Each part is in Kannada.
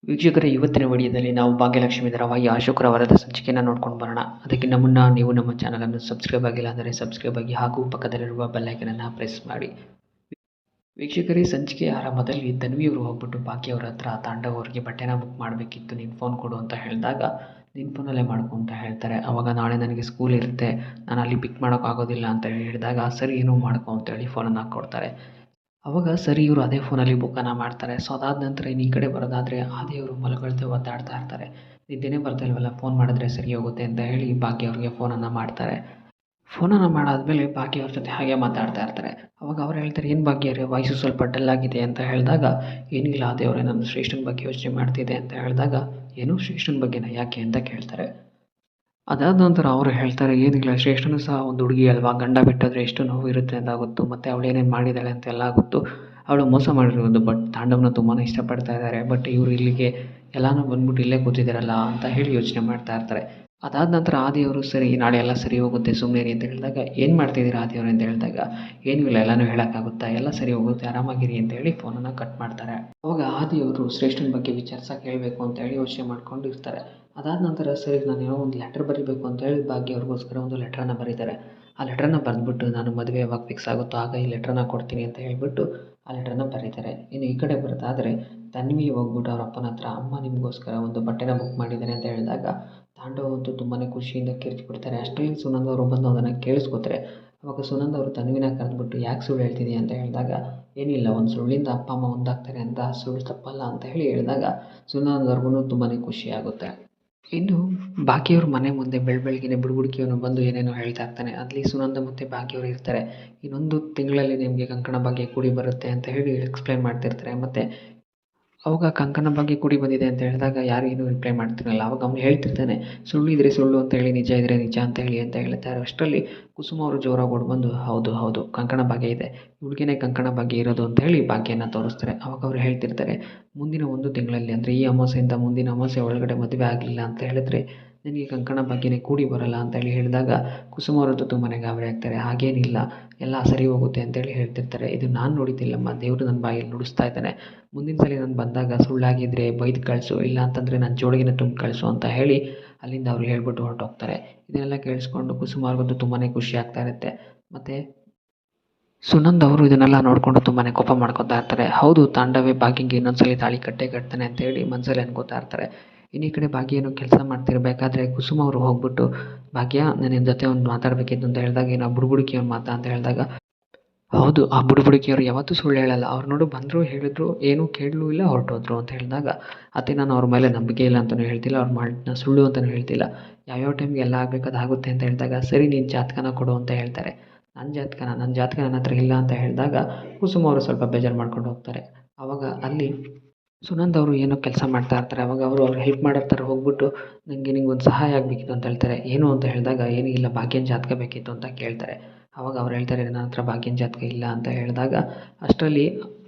ವೀಕ್ಷಕರೇ, ಇವತ್ತಿನ ವಿಡಿಯೋದಲ್ಲಿ ನಾವು ಭಾಗ್ಯಲಕ್ಷ್ಮಿ ಧಾರಾವಾಹಿಯ ಶುಕ್ರವಾರದ ಸಂಚಿಕೆಯನ್ನು ನೋಡ್ಕೊಂಡು ಬರೋಣ. ಅದಕ್ಕಿಂತ ಮುನ್ನ ನೀವು ನಮ್ಮ ಚಾನಲನ್ನು ಸಬ್ಸ್ಕ್ರೈಬ್ ಆಗಿಲ್ಲ ಅಂದರೆ ಸಬ್ಸ್ಕ್ರೈಬ್ ಆಗಿ ಹಾಗೂ ಪಕ್ಕದಲ್ಲಿರುವ ಬೆಲ್ಲೈಕನನ್ನು ಪ್ರೆಸ್ ಮಾಡಿ. ವೀಕ್ಷಕರೇ, ಸಂಚಿಕೆಯ ಆರಂಭದಲ್ಲಿ ತನ್ವಿಯವರು ಹೋಗ್ಬಿಟ್ಟು ಭಾಗ್ಯ ಅವ್ರ ಹತ್ರ ತಾಂಡವ್ ಅವ್ರಿಗೆ ಬಟ್ಟೆನ ಬುಕ್ ಮಾಡಬೇಕಿತ್ತು, ನೀನು ಫೋನ್ ಕೊಡು ಅಂತ ಹೇಳಿದಾಗ ನಿನ್ನ ಫೋನಲ್ಲೇ ಮಾಡ್ಕೊ ಅಂತ ಹೇಳ್ತಾರೆ. ಅವಾಗ ನಾಳೆ ನನಗೆ ಸ್ಕೂಲ್ ಇರುತ್ತೆ, ನಾನು ಅಲ್ಲಿ ಪಿಕ್ ಮಾಡೋಕ್ಕಾಗೋದಿಲ್ಲ ಅಂತ ಹೇಳಿದಾಗ ಸರಿ ಏನೋ ಮಾಡ್ಕೊ ಅಂತೇಳಿ ಫೋನನ್ನು ಕೊಡ್ತಾರೆ. ಅವಾಗ ಸರಿ ಇವರು ಅದೇ ಫೋನಲ್ಲಿ ಬುಕ್ಕನ್ನು ಮಾಡ್ತಾರೆ. ಸೊ ಅದಾದ ನಂತರ ಇನ್ನು ಈ ಕಡೆ ಬರೋದಾದರೆ ಆದಿಯವರು ಮಲಗಳ್ದೆ ಒದ್ದಾಡ್ತಾ ಇರ್ತಾರೆ. ನಿದ್ದೆನೇ ಬರ್ತಾ ಇಲ್ವಲ್ಲ, ಫೋನ್ ಮಾಡಿದ್ರೆ ಸರಿ ಹೋಗುತ್ತೆ ಅಂತ ಹೇಳಿ ಭಾಗ್ಯ ಅವ್ರಿಗೆ ಫೋನನ್ನು ಮಾಡ್ತಾರೆ. ಫೋನನ್ನು ಮಾಡಾದ್ಮೇಲೆ ಭಾಗ್ಯ ಅವ್ರ ಜೊತೆ ಹಾಗೆ ಮಾತಾಡ್ತಾ ಇರ್ತಾರೆ. ಅವಾಗ ಅವ್ರು ಹೇಳ್ತಾರೆ, ಏನು ಭಾಗ್ಯ ಅವರೇ ವಾಯ್ಸು ಸ್ವಲ್ಪ ಡಲ್ ಆಗಿದೆ ಅಂತ ಹೇಳಿದಾಗ, ಏನಿಲ್ಲ ಆದಿಯವರೇ, ನಾನು ಶ್ರೇಷ್ಠನ ಬಗ್ಗೆ ಯೋಚನೆ ಮಾಡ್ತಿದ್ದೆ ಅಂತ ಹೇಳಿದಾಗ, ಏನು ಶ್ರೇಷ್ಠನ ಬಗ್ಗೆನ ಯಾಕೆ ಅಂತ ಕೇಳ್ತಾರೆ. ಅದಾದ ನಂತರ ಅವರು ಹೇಳ್ತಾರೆ, ಏನಿಲ್ಲ ಶ್ರೇಷ್ಠನು ಸಹ ಒಂದು ಹುಡುಗಿ ಅಲ್ವಾ, ಗಂಡ ಬಿಟ್ಟಿದ್ರೆ ಎಷ್ಟು ನೋವು ಇರುತ್ತೆ ಅಂತ ಗೊತ್ತು, ಮತ್ತು ಅವಳು ಏನೇನು ಮಾಡಿದ್ದಾಳೆ ಅಂತೆಲ್ಲ ಗೊತ್ತು. ಅವಳು ಮೋಸ ಮಾಡಿರೋದು, ಬಟ್ ತಾಂಡವನ ತುಂಬಾ ಇಷ್ಟಪಡ್ತಾ ಇದ್ದಾರೆ. ಬಟ್ ಇವರು ಇಲ್ಲಿಗೆ ಎಲ್ಲನೂ ಬಂದ್ಬಿಟ್ಟು ಇಲ್ಲೇ ಕೂತಿದ್ದಾರಲ್ಲ ಅಂತ ಹೇಳಿ ಯೋಚನೆ ಮಾಡ್ತಾ ಇರ್ತಾರೆ. ಅದಾದ ನಂತರ ಆದಿಯವರು ಸರಿ ನಾಳೆ ಎಲ್ಲ ಸರಿ ಹೋಗುತ್ತೆ ಸುಮ್ಮನೆ ಅಂತ ಹೇಳಿದಾಗ, ಏನು ಮಾಡ್ತಿದ್ದೀರಾ ಆದಿಯವರು ಅಂತ ಹೇಳಿದಾಗ, ಏನೂ ಇಲ್ಲ ಎಲ್ಲನೂ ಹೇಳೋಕ್ಕಾಗುತ್ತಾ, ಎಲ್ಲ ಸರಿ ಹೋಗುತ್ತೆ ಆರಾಮಾಗಿರಿ ಅಂತ ಹೇಳಿ ಫೋನನ್ನು ಕಟ್ ಮಾಡ್ತಾರೆ. ಅವಾಗ ಆದಿಯವರು ಶ್ರೇಷ್ಠನ ಬಗ್ಗೆ ವಿಚಾರಿಸಕ್ಕೆ ಹೇಳಬೇಕು ಅಂತ ಹೇಳಿ ಯೋಚನೆ ಮಾಡ್ಕೊಂಡು ಇರ್ತಾರೆ. ಅದಾದ ನಂತರ ಸರಿ ನಾನೇನೋ ಒಂದು ಲೆಟರ್ ಬರೀಬೇಕು ಅಂತ ಹೇಳಿ ಭಾಗ್ಯ ಅವ್ರಿಗೋಸ್ಕರ ಒಂದು ಲೆಟ್ರನ್ನ ಬರೀತಾರೆ. ಆ ಲೆಟ್ರನ್ನ ಬರೆದ್ಬಿಟ್ಟು ನಾನು ಮದುವೆ ಯಾವಾಗ ಫಿಕ್ಸ್ ಆಗುತ್ತೋ ಆಗ ಈ ಲೆಟ್ರನ್ನ ಕೊಡ್ತೀನಿ ಅಂತ ಹೇಳ್ಬಿಟ್ಟು ಆ ಲೆಟ್ರನ್ನ ಬರೀತಾರೆ. ಇನ್ನು ಈ ಕಡೆ ಬರೋದಾದರೆ ತನ್ವಿ ಹೋಗ್ಬಿಟ್ಟು ಅವ್ರ ಅಪ್ಪನ ಹತ್ರ, ಅಮ್ಮ ನಿಮಗೋಸ್ಕರ ಒಂದು ಬಟ್ಟೆನ ಬುಕ್ ಮಾಡಿದ್ದಾರೆ ಅಂತ ಹೇಳಿದಾಗ ತಾಂಡವ್ ಅಂತೂ ತುಂಬಾ ಖುಷಿಯಿಂದ ಕಿರ್ಚ್ಬಿಡ್ತಾರೆ. ಅಷ್ಟರಲ್ಲಿ ಸುನಂದ್ ಅವರು ಬಂದು ಅದನ್ನು ಕೇಳಿಸ್ಕೊತಾರೆ. ಅವಾಗ ಸುನಂದ್ ಅವರು ತನ್ವಿನ ಕರೆದ್ಬಿಟ್ಟು, ಯಾಕೆ ಸುಳ್ಳು ಹೇಳ್ತಿದ್ದೀಯ ಅಂತ ಹೇಳಿದಾಗ, ಏನಿಲ್ಲ ಒಂದು ಸುಳ್ಳಿಂದ ಅಪ್ಪ ಅಮ್ಮ ಒಂದಾಗ್ತಾರೆ ಅಂತ ಸುಳ್ಳು ತಪ್ಪಲ್ಲ ಅಂತ ಹೇಳಿ ಹೇಳಿದಾಗ ಸುನಂದ್ ಅವ್ರಿಗೂ ತುಂಬಾ ಖುಷಿ ಆಗುತ್ತೆ. ಇನ್ನು ಭಾಗ್ಯವ್ರ ಮನೆ ಮುಂದೆ ಬೆಳಗ್ಗೆನೆ ಬುಡುಬುಡಿಕೆಯವನು ಬಂದು ಏನೇನೋ ಹೇಳ್ತಾ ಇರ್ತಾನೆ. ಅಲ್ಲಿ ಸುನಂದ ಮತ್ತು ಭಾಗ್ಯವ್ರು ಇರ್ತಾರೆ. ಇನ್ನೊಂದು ತಿಂಗಳಲ್ಲಿ ನಿಮಗೆ ಕಂಕಣ ಭಾಗ್ಯ ಕೂಡಿ ಬರುತ್ತೆ ಅಂತ ಹೇಳಿ ಎಕ್ಸ್ಪ್ಲೈನ್ ಮಾಡ್ತಿರ್ತಾರೆ. ಮತ್ತು ಅವಾಗ ಕಂಕಣ ಭಾಗ್ಯ ಕೂಡಿ ಬಂದಿದೆ ಅಂತ ಹೇಳಿದಾಗ ಯಾರು ಏನೂ ರಿಪ್ಲೈ ಮಾಡ್ತಿರಲ್ಲ. ಅವಾಗ ಅವ್ನು ಹೇಳ್ತಿರ್ತಾನೆ, ಸುಳ್ಳು ಇದ್ರೆ ಸುಳ್ಳು ಅಂತ ಹೇಳಿ, ನಿಜ ಇದ್ರೆ ನಿಜ ಅಂತ ಹೇಳಿ ಅಂತ ಹೇಳ್ತಾರೆ. ಅಷ್ಟರಲ್ಲಿ ಕುಸುಮ ಅವರು ಜೋರಾಗಿ ಓಡಿ ಬಂದು, ಹೌದು ಹೌದು ಕಂಕಣ ಭಾಗ್ಯ ಇದೆ, ಹುಡುಗಿನೇ ಕಂಕಣ ಭಾಗ್ಯ ಇರೋದು ಅಂತ ಹೇಳಿ ಭಾಗ್ಯನ ತೋರಿಸ್ತಾರೆ. ಅವಾಗ ಅವ್ರು ಹೇಳ್ತಿರ್ತಾರೆ, ಮುಂದಿನ 1 ತಿಂಗಳಲ್ಲಿ ಅಂದರೆ ಈ ಅಮಾವಾಸ್ಯೆಯಿಂದ ಮುಂದಿನ ಅಮಾವಾಸ್ಯೆ ಒಳಗಡೆ ಮದುವೆ ಆಗಲಿಲ್ಲ ಅಂತ ಹೇಳಿದ್ರೆ ನನಗೆ ಕಂಕಣ ಭಾಗ್ಯನೇ ಕೂಡಿ ಬರೋಲ್ಲ ಅಂತೇಳಿ ಹೇಳಿದಾಗ ಕುಸುಮ ಅವರದ್ದು ತುಂಬಾ ಗಾಬರಿ ಆಗ್ತಾರೆ. ಹಾಗೇನಿಲ್ಲ, ಎಲ್ಲ ಸರಿ ಹೋಗುತ್ತೆ ಅಂತೇಳಿ ಹೇಳ್ತಿರ್ತಾರೆ. ಇದು ನಾನು ನೋಡಿದ್ದಿಲ್ಲಮ್ಮ, ದೇವರು ನನ್ನ ಬಾಯಲ್ಲಿ ನುಡಿಸ್ತಾ ಇದ್ದಾನೆ, ಮುಂದಿನ ಸಲ ನಾನು ಬಂದಾಗ ಸುಳ್ಳಾಗಿದ್ದರೆ ಬೈದು ಕಳಿಸು, ಇಲ್ಲ ಅಂತಂದರೆ ನನ್ನ ಜೋಳಿಗೆನ ತುಂಬಿ ಕಳಿಸು ಅಂತ ಹೇಳಿ ಅಲ್ಲಿಂದ ಅವ್ರು ಹೇಳ್ಬಿಟ್ಟು ಹೊರಟೋಗ್ತಾರೆ. ಇದನ್ನೆಲ್ಲ ಕೇಳಿಸ್ಕೊಂಡು ಕುಸುಮ ಅವ್ರಿಗಂತೂ ತುಂಬಾ ಖುಷಿ ಆಗ್ತಾ ಇರುತ್ತೆ. ಮತ್ತು ಸುನಂದ್ ಅವರು ಇದನ್ನೆಲ್ಲ ನೋಡಿಕೊಂಡು ತುಂಬಾ ಕೋಪ ಮಾಡ್ಕೊತಾ ಇರ್ತಾರೆ. ಹೌದು, ತಾಂಡವೇ ಭಾಗ್ಯಂಗೆ ಇನ್ನೊಂದ್ಸಲಿ ತಾಳಿ ಕಟ್ತಾನೆ ಅಂತ ಹೇಳಿ ಮನಸ್ಸಲ್ಲಿ ಅನ್ಕೋತಾ ಇರ್ತಾರೆ. ಇನ್ನು ಈ ಕಡೆ ಭಾಗ್ಯ ಏನೋ ಕೆಲಸ ಮಾಡ್ತಿರ್ಬೇಕಾದ್ರೆ ಕುಸುಮ ಅವರು ಹೋಗ್ಬಿಟ್ಟು, ಭಾಗ್ಯ ನನ್ನ ಜೊತೆ ಒಂದು ಮಾತಾಡಬೇಕಿತ್ತು ಅಂತ ಹೇಳಿದಾಗ, ಏನೋ ಬುಡುಬುಡಿಕೆ ಅವ್ನ ಮಾತಾ ಅಂತ ಹೇಳಿದಾಗ, ಹೌದು ಆ ಬುಡುಬುಡಿಕೆಯವರು ಯಾವತ್ತೂ ಸುಳ್ಳು ಹೇಳಲ್ಲ, ಅವ್ರು ನೋಡು ಬಂದರು ಹೇಳಿದ್ರು ಏನೂ ಕೇಳಲೂ ಇಲ್ಲ ಹೊರಟೋದ್ರು ಅಂತ ಹೇಳಿದಾಗ, ಅತ್ತೆ ನಾನು ಅವ್ರ ಮೇಲೆ ನಂಬಿಕೆ ಇಲ್ಲ ಅಂತಲೂ ಹೇಳ್ತಿಲ್ಲ, ಅವ್ರ ಮಾಡಿದ್ನ ಸುಳ್ಳು ಅಂತಲೂ ಹೇಳ್ತಿಲ್ಲ, ಯಾವ್ಯಾವ ಟೈಮ್ಗೆ ಎಲ್ಲ ಆಗಬೇಕು ಅದು ಆಗುತ್ತೆ ಅಂತ ಹೇಳಿದಾಗ, ಸರಿ ನೀನು ಜಾತಕನ ಕೊಡು ಅಂತ ಹೇಳ್ತಾರೆ. ನನ್ನ ಜಾತಕ ನನ್ನ ಹತ್ರ ಇಲ್ಲ ಅಂತ ಹೇಳಿದಾಗ ಕುಸುಮ ಅವರು ಸ್ವಲ್ಪ ಬೇಜಾರು ಮಾಡ್ಕೊಂಡು ಹೋಗ್ತಾರೆ. ಆವಾಗ ಅಲ್ಲಿ ಸುನಂದ್ ಅವರು ಏನೋ ಕೆಲಸ ಮಾಡ್ತಾ ಇರ್ತಾರೆ. ಅವಾಗ ಅವ್ರಿಗೆ ಹೆಲ್ಪ್ ಮಾಡಿರ್ತಾರೆ. ಹೋಗ್ಬಿಟ್ಟು ನನಗೆ ಒಂದು ಸಹಾಯ ಆಗಬೇಕಿತ್ತು ಅಂತ ಹೇಳ್ತಾರೆ. ಏನು ಅಂತ ಹೇಳಿದಾಗ, ಏನೂ ಇಲ್ಲ ಭಾಗ್ಯನ ಜಾತಕ ಬೇಕಿತ್ತು ಅಂತ ಕೇಳ್ತಾರೆ. ಅವಾಗ ಅವ್ರು ಹೇಳ್ತಾರೆ, ನನ್ನ ಹತ್ರ ಭಾಗ್ಯನ ಜಾತಕ ಇಲ್ಲ ಅಂತ ಹೇಳಿದಾಗ ಅಷ್ಟರಲ್ಲಿ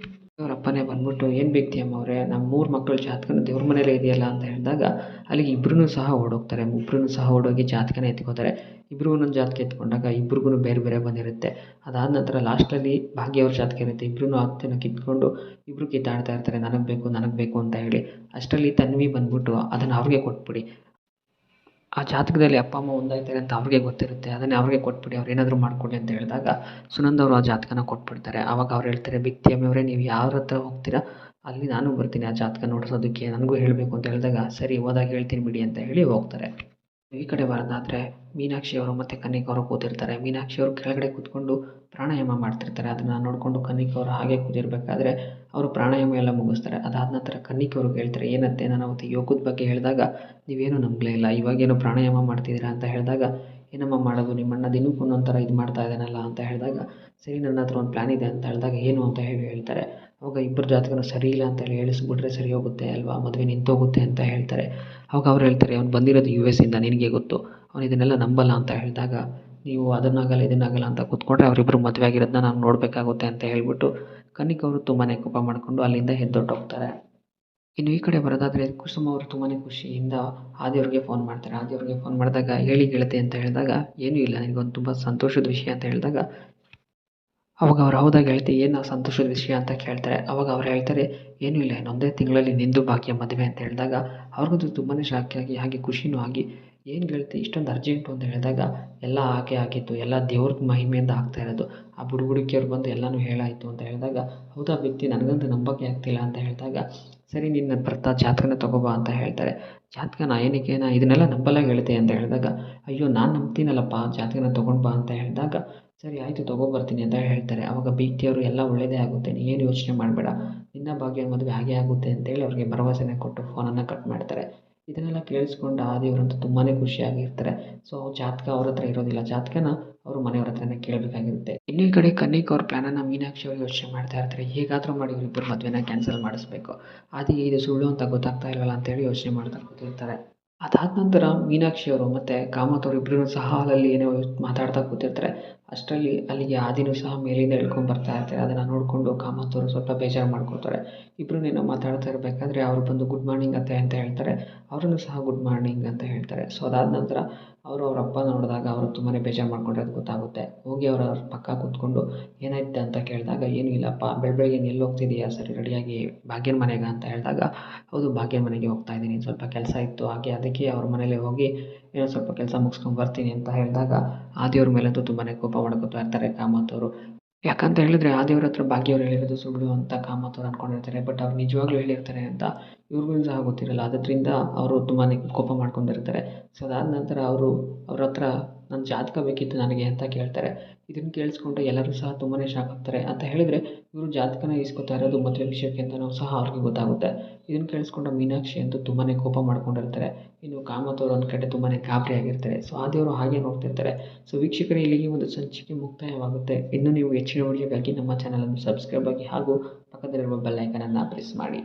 ಅವ್ರ ಅಪ್ಪನೇ ಬಂದ್ಬಿಟ್ಟು, ಏನು ಬೇಕು ಅವರೇ, ನಮ್ಮ 3 ಮಕ್ಕಳ ಜಾತಕನೂ ದೇವ್ರ ಮನೇಲೇ ಇದೆಯಲ್ಲ ಅಂತ ಹೇಳಿದಾಗ ಅಲ್ಲಿಗೆ ಇಬ್ಬರೂ ಸಹ ಓಡೋಗ್ತಾರೆ. ಇಬ್ಬರೂ ಸಹ ಓಡೋಗಿ ಜಾತಕನ ಎತ್ಕೋತಾರೆ. ಇಬ್ಬರು ಒಂದೊಂದು ಜಾತಕ ಎತ್ಕೊಂಡಾಗ ಇಬ್ರಿಗೂ ಬೇರೆ ಬೇರೆ ಬಂದಿರುತ್ತೆ. ಅದಾದ ನಂತರ ಲಾಸ್ಟಲ್ಲಿ ಭಾಗ್ಯ ಅವ್ರ ಜಾತಕ ಇರುತ್ತೆ. ಇಬ್ಬರೂ ಹತ್ತನ್ನು ಕಿತ್ಕೊಂಡು ಇಬ್ಬರು ಕಿತ್ತಾಡ್ತಾ ಇರ್ತಾರೆ, ನನಗೆ ಬೇಕು ಅಂತ ಹೇಳಿ. ಅಷ್ಟರಲ್ಲಿ ತನ್ವಿ ಬಂದ್ಬಿಟ್ಟು, ಅದನ್ನು ಅವ್ರಿಗೆ ಕೊಟ್ಬಿಡಿ, ಆ ಜಾತಕದಲ್ಲಿ ಅಪ್ಪ ಅಮ್ಮ ಒಂದಾಗ್ತಾರೆ ಅಂತ ಅವ್ರಿಗೆ ಗೊತ್ತಿರುತ್ತೆ, ಅದನ್ನೇ ಅವ್ರಿಗೆ ಕೊಟ್ಬಿಡಿ, ಅವ್ರು ಏನಾದರೂ ಮಾಡ್ಕೊಳ್ಳಿ ಅಂತ ಹೇಳಿದಾಗ ಸುನಂದ್ ಅವರು ಆ ಜಾತಕನ ಕೊಟ್ಬಿಡ್ತಾರೆ. ಆವಾಗ ಅವ್ರು ಹೇಳ್ತಾರೆ, ಅವರೇ ನೀವು ಯಾರ ಹತ್ರ ಹೋಗ್ತೀರಾ ಅಲ್ಲಿ ನಾನು ಬರ್ತೀನಿ ಆ ಜಾತಕ ನೋಡಿಸೋದಕ್ಕೆ, ನನಗೂ ಹೇಳಬೇಕು ಅಂತ ಹೇಳಿದಾಗ, ಸರಿ ಹೋದಾಗ ಹೇಳ್ತೀನಿ ಬಿಡಿ ಅಂತ ಹೇಳಿ ಹೋಗ್ತಾರೆ. ಈ ಕಡೆ ಬರೋದಾದರೆ ಮೀನಾಕ್ಷಿ ಅವರು ಮತ್ತು ಕನ್ನಿಕಾ ಅವರು ಕೂತಿರ್ತಾರೆ. ಮೀನಾಕ್ಷಿ ಅವರು ಕೆಳಗಡೆ ಕೂತ್ಕೊಂಡು ಪ್ರಾಣಾಯಾಮ ಮಾಡ್ತಿರ್ತಾರೆ. ಅದನ್ನು ನೋಡಿಕೊಂಡು ಕನ್ನಿಕಾ ಅವರು ಹಾಗೆ ಕೂತಿರ್ಬೇಕಾದ್ರೆ ಅವರು ಪ್ರಾಣಾಯಾಮ ಎಲ್ಲ ಮುಗಿಸ್ತಾರೆ. ಅದಾದ ನಂತರ ಕನ್ನಿಕಾ ಅವ್ರಿಗೆ ಹೇಳ್ತಾರೆ, ಏನತ್ತೆ ನಾನು ಅವತ್ತು ಯೋಗದ ಬಗ್ಗೆ ಹೇಳಿದಾಗ ನೀವೇನು ನಂಬಲೇ ಇಲ್ಲ, ಇವಾಗೇನೋ ಪ್ರಾಣಾಯಾಮ ಮಾಡ್ತಿದ್ದೀರಾ ಅಂತ ಹೇಳಿದಾಗ, ಏನಮ್ಮ ಮಾಡೋದು, ನಿಮ್ಮಣ್ಣ ದಿನಕ್ಕೂ ಒಂದೊಂದು ಥರ ಇದು ಮಾಡ್ತಾ ಇದ್ದಾನಲ್ಲ ಅಂತ ಹೇಳಿದಾಗ, ಸರಿ ನನ್ನ ಹತ್ರ ಒಂದು ಪ್ಲ್ಯಾನ್ ಇದೆ ಅಂತ ಹೇಳಿದಾಗ, ಏನು ಅಂತ ಹೇಳ್ತಾರೆ. ಅವಾಗ ಇಬ್ಬರ ಜಾತಕನೂ ಸರಿ ಇಲ್ಲ ಅಂತ ಹೇಳಿ ಹೇಳಿಸ್ಬಿಟ್ರೆ ಸರಿ ಹೋಗುತ್ತೆ ಅಲ್ವಾ, ಮದುವೆ ನಿಂತೋಗುತ್ತೆ ಅಂತ ಹೇಳ್ತಾರೆ. ಅವಾಗ ಅವ್ರು ಹೇಳ್ತಾರೆ, ಅವ್ನು ಬಂದಿರೋದು US ಇಂದ, ನಿನಗೆ ಗೊತ್ತು, ಅವ್ನು ಇದನ್ನೆಲ್ಲ ನಂಬಲ್ಲ ಅಂತ ಹೇಳಿದಾಗ, ನೀವು ಅದನ್ನಾಗಲ್ಲ ಇದನ್ನಾಗಲ್ಲ ಅಂತ ಕೂತ್ಕೊಂಡ್ರೆ ಅವರಿಬ್ಬರು ಮದುವೆ ಆಗಿರೋದನ್ನ ನಾನು ನೋಡಬೇಕಾಗುತ್ತೆ ಅಂತ ಹೇಳ್ಬಿಟ್ಟು ಕನ್ನಿಕಾ ಅವರು ತುಂಬಾ ಕೋಪ ಮಾಡಿಕೊಂಡು ಅಲ್ಲಿಂದ ಎದ್ದೊಟ್ಟೋಗ್ತಾರೆ. ಇನ್ನು ಈ ಕಡೆ ಬರೋದಾದರೆ ಕುಸುಮ ಅವರು ತುಂಬಾ ಖುಷಿಯಿಂದ ಆದಿಯವ್ರಿಗೆ ಫೋನ್ ಮಾಡ್ತಾರೆ. ಆದಿಯವ್ರಿಗೆ ಫೋನ್ ಮಾಡಿದಾಗ, ಹೇಳಿ ಗೆಳತಿ ಅಂತ ಹೇಳಿದಾಗ, ಏನೂ ಇಲ್ಲ, ನನಗೊಂದು ತುಂಬ ಸಂತೋಷದ ವಿಷಯ ಅಂತ ಹೇಳಿದಾಗ, ಅವಾಗ ಅವ್ರು ಹೌದಾ ಗೆಳತಿ ಏನು ಸಂತೋಷದ ವಿಷಯ ಅಂತ ಕೇಳ್ತಾರೆ. ಅವಾಗ ಅವ್ರು ಹೇಳ್ತಾರೆ, ಏನೂ ಇಲ್ಲ ಇನ್ನೊಂದೇ ತಿಂಗಳಲ್ಲಿ ನಿಂದು ಭಾಗ್ಯ ಮದುವೆ ಅಂತ ಹೇಳಿದಾಗ ಅವ್ರಿಗಂತೂ ತುಂಬಾ ಶಾಕ್ ಆಗಿ ಹಾಗೆ ಖುಷಿನೂ ಆಗಿ, ಏನು ಗೆಳತಿ ಇಷ್ಟೊಂದು ಅರ್ಜೆಂಟು ಅಂತ ಹೇಳಿದಾಗ ಎಲ್ಲ ಹಾಗೆ ಆಗಿತ್ತು, ಎಲ್ಲ ದೇವ್ರ ಮಹಿಮೆಯಿಂದ ಆಗ್ತಾ ಇರೋದು. ಆ ಬುಡುಬುಡಿಕೆಯವ್ರು ಬಂದು ಎಲ್ಲನೂ ಹೇಳಾಯಿತು ಅಂತ ಹೇಳಿದಾಗ, ಹೌದಾ ವ್ಯಕ್ತಿ ನನಗಂತೂ ನಂಬೋಕೆ ಆಗ್ತಿಲ್ಲ ಅಂತ ಹೇಳಿದಾಗ, ಸರಿ ನಿನ್ನ ಬರ್ತಾ ಜಾತಕನ ತಗೋಬಾ ಅಂತ ಹೇಳ್ತಾರೆ. ಜಾತಕನ ಏನಕ್ಕೆ ಇದನ್ನೆಲ್ಲ ನಂಬಲ್ಲ ಗೆಳತಿ ಅಂತ ಹೇಳಿದಾಗ, ಅಯ್ಯೋ ನಾನು ನಂಬ್ತೀನಲ್ಲಪ್ಪ ಜಾತಕನ ತೊಗೊಂಡು ಬಾ ಅಂತ ಹೇಳಿದಾಗ, ಸರಿ ಆಯಿತು ತೊಗೊಂಬರ್ತೀನಿ ಅಂತ ಹೇಳ್ತಾರೆ. ಆವಾಗ ಬೀಗ್ತಿಯವರು ಎಲ್ಲ ಒಳ್ಳೆಯದೇ ಆಗುತ್ತೆ ನೀನೇನು ಯೋಚನೆ ಮಾಡಬೇಡ, ನಿನ್ನ ಭಾಗ್ಯನ ಮದುವೆ ಹಾಗೇ ಆಗುತ್ತೆ ಅಂತೇಳಿ ಅವ್ರಿಗೆ ಭರವಸೆನ ಕೊಟ್ಟು ಫೋನನ್ನು ಕಟ್ ಮಾಡ್ತಾರೆ. ಇದನ್ನೆಲ್ಲ ಕೇಳಿಸ್ಕೊಂಡು ಆದಿಯವರಂತೂ ತುಂಬಾ ಖುಷಿಯಾಗಿರ್ತಾರೆ. ಸೊ ಜಾತಕ ಅವ್ರ ಹತ್ರ ಇರೋದಿಲ್ಲ, ಜಾತಕನ ಅವರು ಮನೆಯವ್ರ ಹತ್ರನೇ ಕೇಳಬೇಕಾಗಿರುತ್ತೆ. ಇನ್ನೂ ಈ ಕಡೆ ಕನ್ನಿಕ್ ಅವ್ರ ಪ್ಲ್ಯಾನನ್ನು ಮೀನಾಕ್ಷಿ ಅವರು ಯೋಚನೆ ಮಾಡ್ತಾ ಇರ್ತಾರೆ. ಹೇಗಾದರೂ ಮಾಡಿ ಇವರಿಬ್ಬರು ಮದುವೆನ ಕ್ಯಾನ್ಸಲ್ ಮಾಡಿಸ್ಬೇಕು, ಆದಿಗೆ ಇದು ಸುಳ್ಳು ಅಂತ ಗೊತ್ತಾಗ್ತಾ ಇಲ್ವಲ್ಲ ಅಂತೇಳಿ ಯೋಚನೆ ಮಾಡ್ತಾ ಕೂತಿರ್ತಾರೆ. ಅದಾದ ನಂತರ ಮೀನಾಕ್ಷಿ ಅವರು ಮತ್ತು ಕಾಮತ್ ಅವರು ಇಬ್ಬರೂ ಸಹ ಹಾಲಲ್ಲಿ ಏನೋ ಮಾತಾಡ್ತಾ ಕೂತಿರ್ತಾರೆ. ಅಷ್ಟರಲ್ಲಿ ಅಲ್ಲಿಗೆ ಆದಿನೂ ಸಹ ಮೇಲಿಂದ ಇಳ್ಕೊಂಡು ಬರ್ತಾ ಇರ್ತಾರೆ. ಅದನ್ನು ನೋಡಿಕೊಂಡು ಕಾಮತ್ ಅವರು ಸ್ವಲ್ಪ ಬೇಜಾರು ಮಾಡ್ಕೊಳ್ತಾರೆ. ಇಬ್ಬರೂ ಏನೋ ಮಾತಾಡ್ತಾ ಇರಬೇಕಾದ್ರೆ ಅವರು ಬಂದು ಗುಡ್ ಮಾರ್ನಿಂಗ್ ಅತ್ತೆ ಅಂತ ಹೇಳ್ತಾರೆ. ಅವರನ್ನು ಸಹ ಗುಡ್ ಮಾರ್ನಿಂಗ್ ಅಂತ ಹೇಳ್ತಾರೆ. ಸೊ ಅದಾದ ನಂತರ ಅವರು ಅವ್ರ ಅಪ್ಪನ ನೋಡಿದಾಗ ಅವರು ತುಂಬಾ ಬೇಜಾರು ಮಾಡ್ಕೊಂಡಿರೋದು ಗೊತ್ತಾಗುತ್ತೆ. ಹೋಗಿ ಅವ್ರ ಪಕ್ಕ ಕೂತ್ಕೊಂಡು ಏನಾಯ್ತು ಅಂತ ಕೇಳಿದಾಗ, ಏನೂ ಇಲ್ಲಪ್ಪ ಬೆಳಗ್ಗೆ ಎಲ್ಲಿ ಹೋಗ್ತಿದ್ದೀಯಾ, ಸರಿ ರೆಡಿಯಾಗಿ ಭಾಗ್ಯನ ಮನೆಗೆ ಅಂತ ಹೇಳಿದಾಗ, ಹೌದು ಭಾಗ್ಯನ ಮನೆಗೆ ಹೋಗ್ತಾ ಇದ್ದೀನಿ, ಸ್ವಲ್ಪ ಕೆಲಸ ಇತ್ತು ಹಾಗೆ ಅದಕ್ಕೆ ಅವ್ರ ಮನೇಲಿ ಹೋಗಿ ಏನೋ ಸ್ವಲ್ಪ ಕೆಲಸ ಮುಗಿಸ್ಕೊಂಡು ಬರ್ತೀನಿ ಅಂತ ಹೇಳಿದಾಗ, ಆದಿಯವ್ರ ಮೇಲಂತೂ ತುಂಬಾ ಕೋಪ ಮಾಡ್ಕೊತಾ ಇರ್ತಾರೆ ಕಾಮತ್ ಅವರು. ಯಾಕಂತ ಹೇಳಿದ್ರೆ ಆದಿಯವ್ರ ಹತ್ರ ಭಾಗ್ಯವ್ರು ಹೇಳಿರೋದು ಸುಳ್ಳು ಅಂತ ಕಾಮತ್ ಅವ್ರು ಅಂದ್ಕೊಂಡಿರ್ತಾರೆ. ಬಟ್ ಅವ್ರು ನಿಜವಾಗ್ಲೂ ಹೇಳಿರ್ತಾರೆ ಅಂತ ಇವ್ರಿಗೂ ಸಹ ಗೊತ್ತಿರಲ್ಲ. ಆದ್ದರಿಂದ ಅವರು ತುಂಬಾ ಕೋಪ ಮಾಡ್ಕೊಂಡಿರ್ತಾರೆ. ಸೊ ಅದಾದ ನಂತರ ಅವ್ರ ಹತ್ರ ನನ್ನ ಜಾತಕ ಬೇಕಿತ್ತು ನನಗೆ ಅಂತ ಕೇಳ್ತಾರೆ. ಇದನ್ನು ಕೇಳಿಸ್ಕೊಂಡು ಎಲ್ಲರೂ ಸಹ ತುಂಬಾ ಶಾಕ್ ಆಗ್ತಾರೆ. ಅಂತ ಹೇಳಿದರೆ ಇವರು ಜಾತಕನ ಇಸ್ಕೊತಾ ಇರೋದು ಮದುವೆ ವಿಷಯಕ್ಕೆ ಅಂತಲೂ ಸಹ ಅವ್ರಿಗೆ ಗೊತ್ತಾಗುತ್ತೆ. ಇದನ್ನು ಕೇಳಿಸ್ಕೊಂಡು ಮೀನಾಕ್ಷಿ ಅಂತೂ ತುಂಬಾ ಕೋಪ ಮಾಡ್ಕೊಂಡಿರ್ತಾರೆ. ಇನ್ನು ಕಾಮತ್ ಅವರು ಒಂದು ಕಡೆ ತುಂಬಾ ಗಾಬರಿಯಾಗಿರ್ತಾರೆ. ಸೊ ಆದಿಯವರು ಹಾಗೆ ನೋಡ್ತಿರ್ತಾರೆ. ಸೊ ವೀಕ್ಷಕರೇ, ಇಲ್ಲಿಗೆ ಒಂದು ಸಂಚಿಕೆ ಮುಕ್ತಾಯವಾಗುತ್ತೆ. ಇನ್ನು ನೀವು ಹೆಚ್ಚಿನ ವಿಡಿಯೋಗಾಗಿ ನಮ್ಮ ಚಾನಲನ್ನು ಸಬ್ಸ್ಕ್ರೈಬ್ ಆಗಿ ಹಾಗೂ ಪಕ್ಕದಲ್ಲಿರುವ ಬೆಲ್ ಐಕನನ್ನು ಪ್ರೆಸ್ ಮಾಡಿ.